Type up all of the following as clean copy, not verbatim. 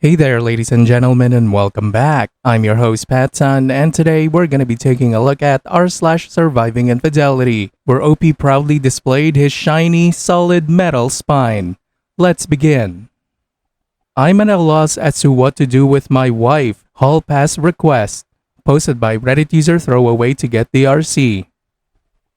Hey there, ladies and gentlemen, and welcome back. I'm your host, PattSun, and today we're gonna be taking a look at r/Surviving Infidelity, where OP proudly displayed his shiny, solid metal spine. Let's begin. I'm at a loss as to what to do with my wife. Hall pass request. Posted by Reddit user Throwaway to get the RC.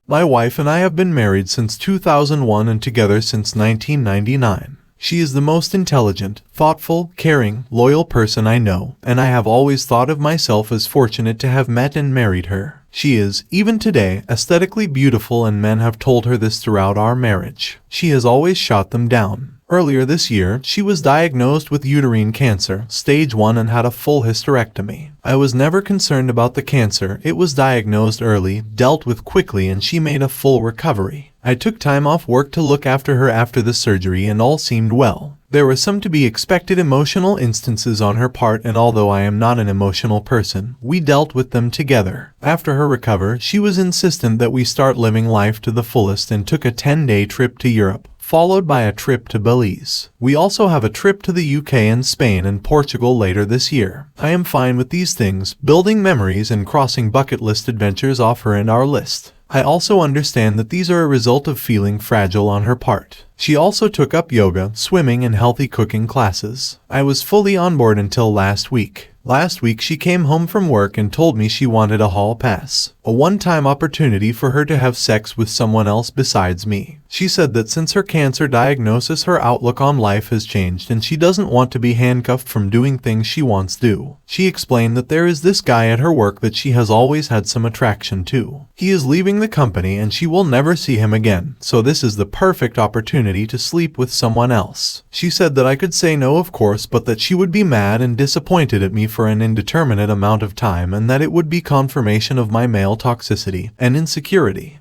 My wife and I have been married since 2001 and together since 1999. She is the most intelligent, thoughtful, caring, loyal person I know, and I have always thought of myself as fortunate to have met and married her. She is, even today, aesthetically beautiful, and men have told her this throughout our marriage. She has always shot them down. Earlier this year, she was diagnosed with uterine cancer, stage 1, and had a full hysterectomy. I was never concerned about the cancer. It was diagnosed early, dealt with quickly, and she made a full recovery. I took time off work to look after her after the surgery, and all seemed well. There were some to be expected emotional instances on her part, and although I am not an emotional person, we dealt with them together. After her recovery, she was insistent that we start living life to the fullest and took a 10-day trip to Europe, followed by a trip to Belize. We also have a trip to the UK and Spain and Portugal later this year. I am fine with these things, building memories and crossing bucket list adventures off her and our list. I also understand that these are a result of feeling fragile on her part. She also took up yoga, swimming, and healthy cooking classes. I was fully on board until last week. Last week she came home from work and told me she wanted a hall pass, a one-time opportunity for her to have sex with someone else besides me. She said that since her cancer diagnosis, her outlook on life has changed and she doesn't want to be handcuffed from doing things she wants to do. She explained that there is this guy at her work that she has always had some attraction to. He is leaving the company and she will never see him again, so this is the perfect opportunity to sleep with someone else. She said that I could say no, of course, but that she would be mad and disappointed at me for an indeterminate amount of time, and that it would be confirmation of my male toxicity and insecurity.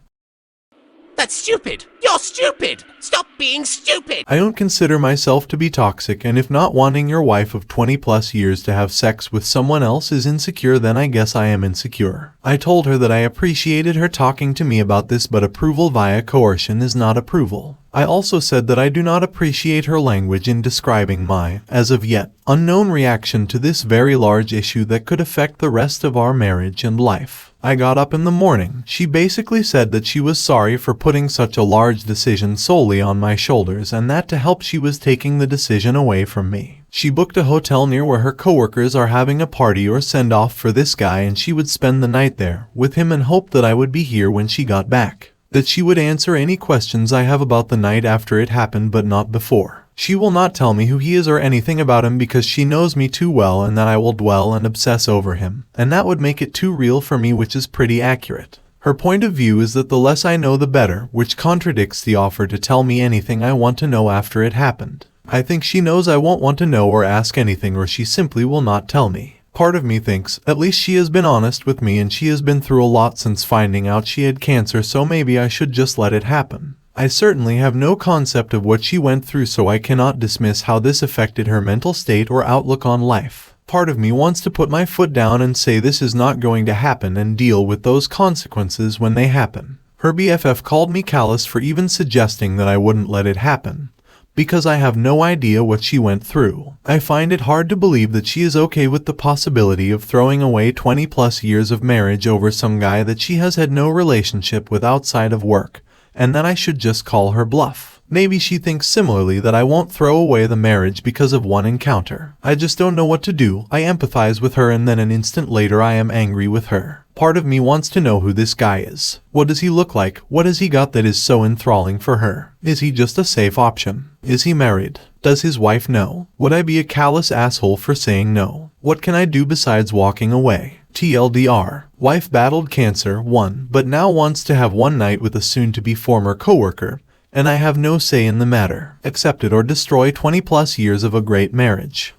That's stupid! You're stupid! Stop being stupid! I don't consider myself to be toxic, and if not wanting your wife of 20 plus years to have sex with someone else is insecure, then I guess I am insecure. I told her that I appreciated her talking to me about this, but approval via coercion is not approval. I also said that I do not appreciate her language in describing my, as of yet, unknown reaction to this very large issue that could affect the rest of our marriage and life. I got up in the morning. She basically said that she was sorry for putting such a large decision solely on my shoulders, and that to help she was taking the decision away from me. She booked a hotel near where her coworkers are having a party or send-off for this guy, and she would spend the night there with him and hoped that I would be here when she got back. That she would answer any questions I have about the night after it happened, but not before. She will not tell me who he is or anything about him because she knows me too well, and that I will dwell and obsess over him, and that would make it too real for me, which is pretty accurate. Her point of view is that the less I know the better, which contradicts the offer to tell me anything I want to know after it happened. I think she knows I won't want to know or ask anything, or she simply will not tell me. Part of me thinks, at least she has been honest with me, and she has been through a lot since finding out she had cancer, so maybe I should just let it happen. I certainly have no concept of what she went through, so I cannot dismiss how this affected her mental state or outlook on life. Part of me wants to put my foot down and say this is not going to happen and deal with those consequences when they happen. Her BFF called me callous for even suggesting that I wouldn't let it happen, because I have no idea what she went through. I find it hard to believe that she is okay with the possibility of throwing away 20 plus years of marriage over some guy that she has had no relationship with outside of work, and that I should just call her bluff. Maybe she thinks similarly that I won't throw away the marriage because of one encounter. I just don't know what to do. I empathize with her, and then an instant later I am angry with her. Part of me wants to know who this guy is. What does he look like? What has he got that is so enthralling for her? Is he just a safe option? Is he married? Does his wife know? Would I be a callous asshole for saying no? What can I do besides walking away? TLDR. Wife battled cancer, won, but now wants to have one night with a soon-to-be former coworker, and I have no say in the matter. Accept it or destroy 20 plus years of a great marriage.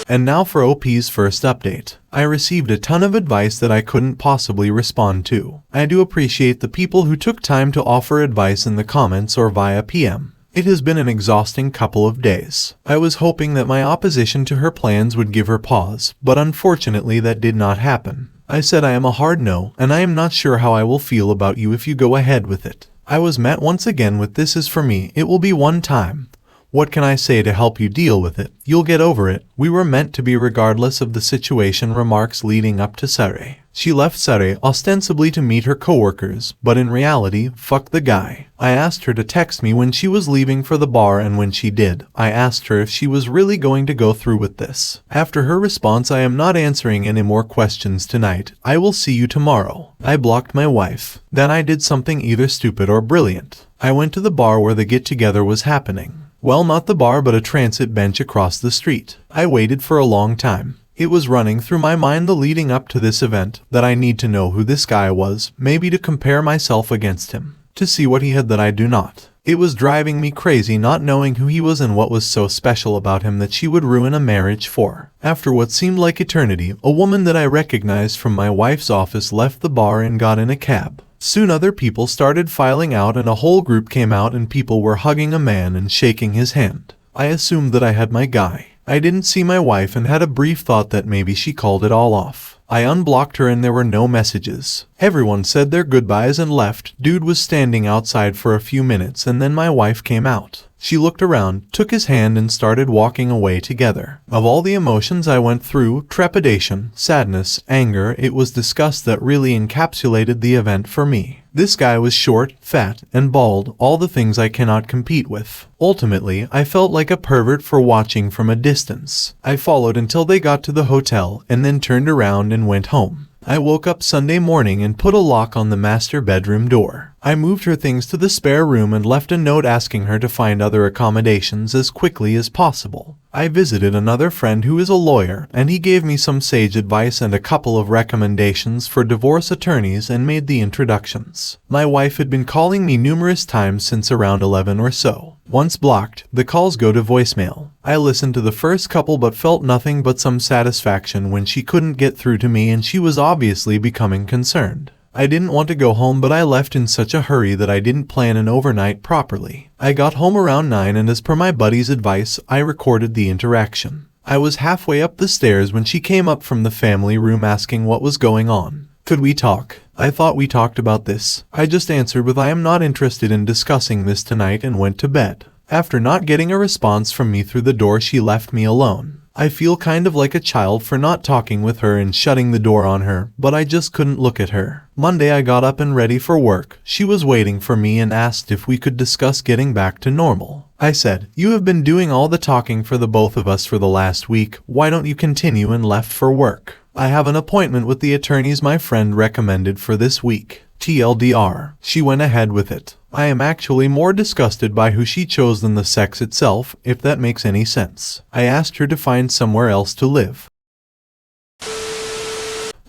And now for OP's first update. I received a ton of advice that I couldn't possibly respond to. I do appreciate the people who took time to offer advice in the comments or via PM. It has been an exhausting couple of days. I was hoping that my opposition to her plans would give her pause, but unfortunately that did not happen. I said I am a hard no, and I am not sure how I will feel about you if you go ahead with it. I was met once again with "this is for me, it will be one time. What can I say to help you deal with it? You'll get over it. We were meant to be regardless of the situation. Remarks leading up to Sare. She left Sare ostensibly to meet her coworkers, but in reality, fuck the guy. I asked her to text me when she was leaving for the bar, and when she did, I asked her if she was really going to go through with this. After her response, I am not answering any more questions tonight. I will see you tomorrow. I blocked my wife. Then I did something either stupid or brilliant. I went to the bar where the get-together was happening. Well, not the bar, but a transit bench across the street. I waited for a long time. It was running through my mind the leading up to this event that I need to know who this guy was, maybe to compare myself against him, to see what he had that I do not. It was driving me crazy not knowing who he was and what was so special about him that she would ruin a marriage for. After what seemed like eternity, a woman that I recognized from my wife's office left the bar and got in a cab. Soon other people started filing out and a whole group came out and people were hugging a man and shaking his hand. I assumed that I had my guy. I didn't see my wife and had a brief thought that maybe she called it all off. I unblocked her and there were no messages. Everyone said their goodbyes and left. Dude was standing outside for a few minutes and then my wife came out. She looked around, took his hand and started walking away together. Of all the emotions I went through, trepidation, sadness, anger, it was disgust that really encapsulated the event for me. This guy was short, fat, and bald, all the things I cannot compete with. Ultimately, I felt like a pervert for watching from a distance. I followed until they got to the hotel and then turned around and went home. I woke up Sunday morning and put a lock on the master bedroom door. I moved her things to the spare room and left a note asking her to find other accommodations as quickly as possible. I visited another friend who is a lawyer, and he gave me some sage advice and a couple of recommendations for divorce attorneys and made the introductions. My wife had been calling me numerous times since around 11 or so. Once blocked, the calls go to voicemail. I listened to the first couple but felt nothing but some satisfaction when she couldn't get through to me and she was obviously becoming concerned. I didn't want to go home but I left in such a hurry that I didn't plan an overnight properly. I got home around 9 and as per my buddy's advice, I recorded the interaction. I was halfway up the stairs when she came up from the family room asking what was going on. Could we talk? I thought we talked about this. I just answered with I am not interested in discussing this tonight and went to bed. After not getting a response from me through the door, she left me alone. I feel kind of like a child for not talking with her and shutting the door on her, but I just couldn't look at her. Monday I got up and ready for work. She was waiting for me and asked if we could discuss getting back to normal. I said, "You have been doing all the talking for the both of us for the last week. Why don't you continue?" and left for work. I have an appointment with the attorneys my friend recommended for this week. TLDR, she went ahead with it. I am actually more disgusted by who she chose than the sex itself, if that makes any sense. I asked her to find somewhere else to live.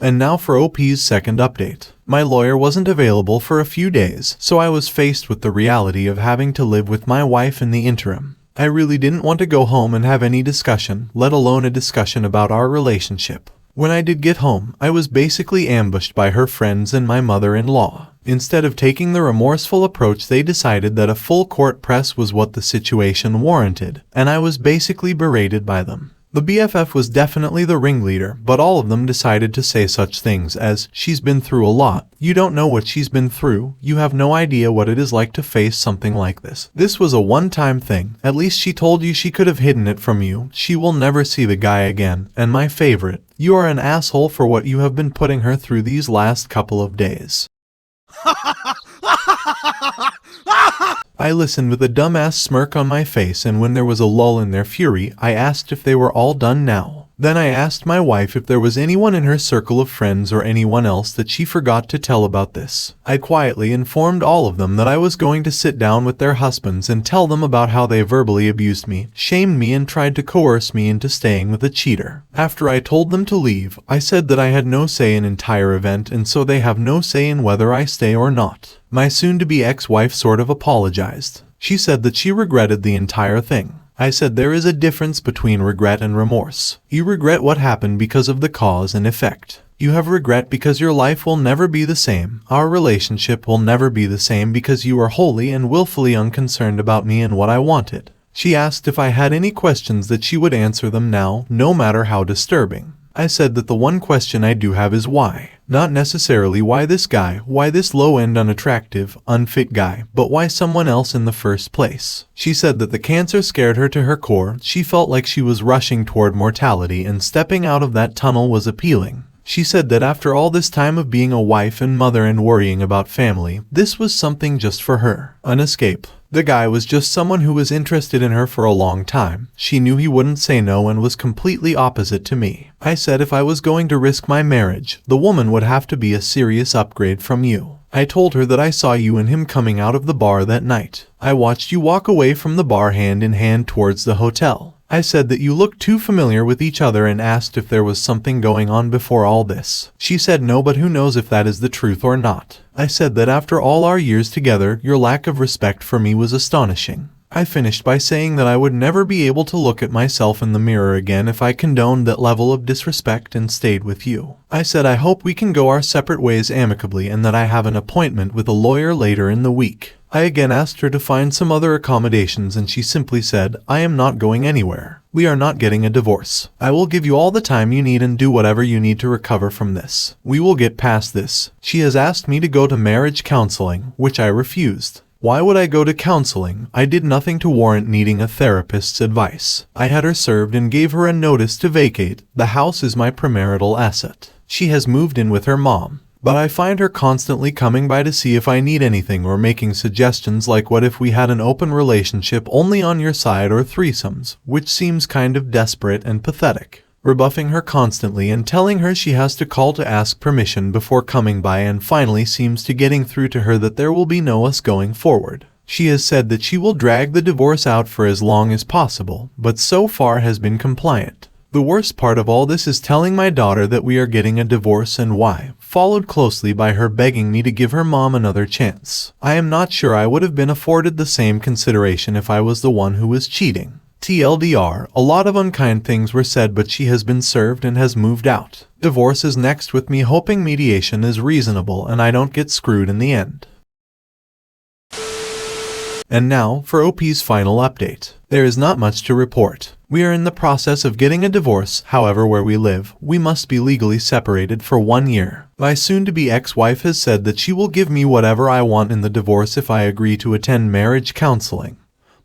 And now for OP's second update. My lawyer wasn't available for a few days, so I was faced with the reality of having to live with my wife in the interim. I really didn't want to go home and have any discussion, let alone a discussion about our relationship. When I did get home, I was basically ambushed by her friends and my mother-in-law. Instead of taking the remorseful approach, they decided that a full court press was what the situation warranted, and I was basically berated by them. The BFF was definitely the ringleader, but all of them decided to say such things as, "She's been through a lot. You don't know what she's been through. You have no idea what it is like to face something like this. This was a one-time thing. At least she told you she could have hidden it from you. She will never see the guy again. And my favorite, you are an asshole for what you have been putting her through these last couple of days." I listened with a dumbass smirk on my face, and when there was a lull in their fury, I asked if they were all done now. Then I asked my wife if there was anyone in her circle of friends or anyone else that she forgot to tell about this. I quietly informed all of them that I was going to sit down with their husbands and tell them about how they verbally abused me, shamed me, and tried to coerce me into staying with a cheater. After I told them to leave, I said that I had no say in entire event, and so they have no say in whether I stay or not. My soon-to-be ex-wife sort of apologized. She said that she regretted the entire thing. I said there is a difference between regret and remorse. You regret what happened because of the cause and effect. You have regret because your life will never be the same. Our relationship will never be the same because you are wholly and willfully unconcerned about me and what I wanted. She asked if I had any questions that she would answer them now, no matter how disturbing. I said that the one question I do have is why. Not necessarily why this guy, why this low-end unattractive, unfit guy, but why someone else in the first place. She said that the cancer scared her to her core, she felt like she was rushing toward mortality and stepping out of that tunnel was appealing. She said that after all this time of being a wife and mother and worrying about family, this was something just for her, an escape. The guy was just someone who was interested in her for a long time. She knew he wouldn't say no and was completely opposite to me. I said if I was going to risk my marriage, the woman would have to be a serious upgrade from you. I told her that I saw you and him coming out of the bar that night. I watched you walk away from the bar hand in hand towards the hotel. I said that you looked too familiar with each other and asked if there was something going on before all this. She said no, but who knows if that is the truth or not. I said that after all our years together, your lack of respect for me was astonishing. I finished by saying that I would never be able to look at myself in the mirror again if I condoned that level of disrespect and stayed with you. I said I hope we can go our separate ways amicably and that I have an appointment with a lawyer later in the week. I again asked her to find some other accommodations and she simply said, I am not going anywhere. We are not getting a divorce. I will give you all the time you need and do whatever you need to recover from this. We will get past this. She has asked me to go to marriage counseling, which I refused. Why would I go to counseling? I did nothing to warrant needing a therapist's advice. I had her served and gave her a notice to vacate. The house is my premarital asset. She has moved in with her mom. But I find her constantly coming by to see if I need anything or making suggestions like what if we had an open relationship only on your side or threesomes, which seems kind of desperate and pathetic. Rebuffing her constantly and telling her she has to call to ask permission before coming by and finally seems to getting through to her that there will be no us going forward. She has said that she will drag the divorce out for as long as possible, but so far has been compliant. The worst part of all this is telling my daughter that we are getting a divorce and why, followed closely by her begging me to give her mom another chance. I am not sure I would have been afforded the same consideration if I was the one who was cheating. TLDR, a lot of unkind things were said but she has been served and has moved out. Divorce is next with me hoping mediation is reasonable and I don't get screwed in the end. And now for OP's final update. There is not much to report. We are in the process of getting a divorce, however where we live, we must be legally separated for 1 year. My soon-to-be ex-wife has said that she will give me whatever I want in the divorce if I agree to attend marriage counseling.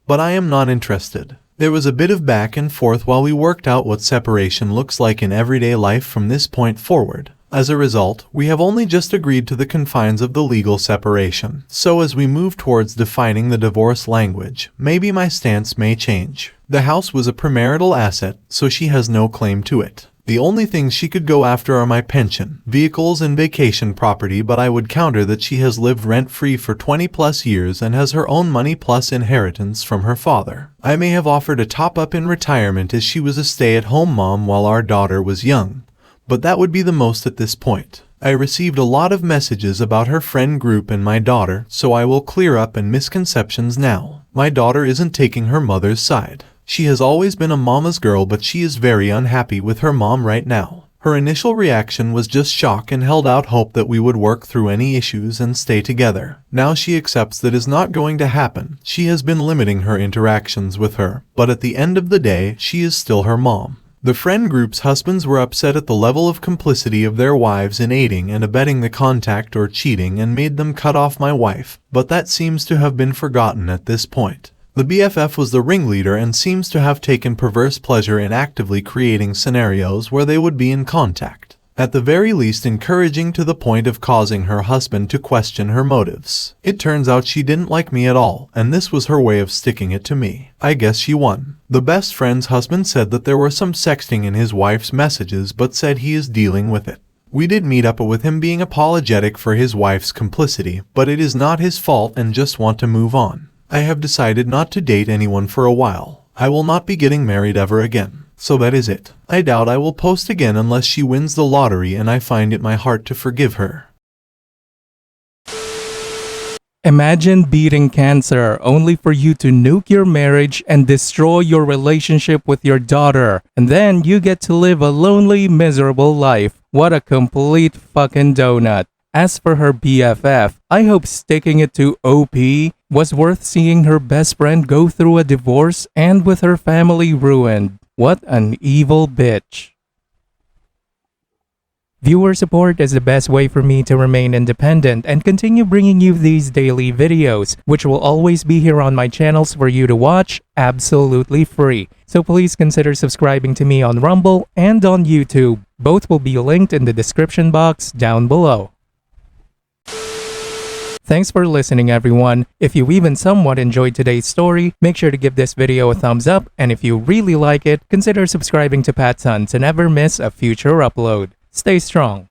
But I am not interested. There was a bit of back and forth while we worked out what separation looks like in everyday life from this point forward. As a result, we have only just agreed to the confines of the legal separation. So as we move towards defining the divorce language, maybe my stance may change. The house was a premarital asset, so she has no claim to it. The only things she could go after are my pension, vehicles and vacation property, but I would counter that she has lived rent-free for 20 plus years and has her own money plus inheritance from her father. I may have offered a top-up in retirement as she was a stay-at-home mom while our daughter was young. But that would be the most at this point. I received a lot of messages about her friend group and my daughter, so I will clear up any misconceptions now. My daughter isn't taking her mother's side. She has always been a mama's girl, but she is very unhappy with her mom right now. Her initial reaction was just shock and held out hope that we would work through any issues and stay together. Now she accepts that is not going to happen. She has been limiting her interactions with her, but at the end of the day, she is still her mom. The friend group's husbands were upset at the level of complicity of their wives in aiding and abetting the contact or cheating and made them cut off my wife, but that seems to have been forgotten at this point. The BFF was the ringleader and seems to have taken perverse pleasure in actively creating scenarios where they would be in contact, at the very least encouraging to the point of causing her husband to question her motives. It turns out she didn't like me at all, and this was her way of sticking it to me. I guess she won. The best friend's husband said that there were some sexting in his wife's messages but said he is dealing with it. We did meet up with him being apologetic for his wife's complicity, but it is not his fault and just want to move on. I have decided not to date anyone for a while. I will not be getting married ever again. So that is it. I doubt I will post again unless she wins the lottery and I find it my heart to forgive her. Imagine beating cancer only for you to nuke your marriage and destroy your relationship with your daughter, and then you get to live a lonely, miserable life. What a complete fucking donut. As for her BFF, I hope sticking it to OP was worth seeing her best friend go through a divorce and with her family ruined. What an evil bitch. Viewer support is the best way for me to remain independent and continue bringing you these daily videos, which will always be here on my channels for you to watch absolutely free. So please consider subscribing to me on Rumble and on YouTube. Both will be linked in the description box down below. Thanks for listening, everyone. If you even somewhat enjoyed today's story, make sure to give this video a thumbs up, and if you really like it, consider subscribing to PattSun to never miss a future upload. Stay strong.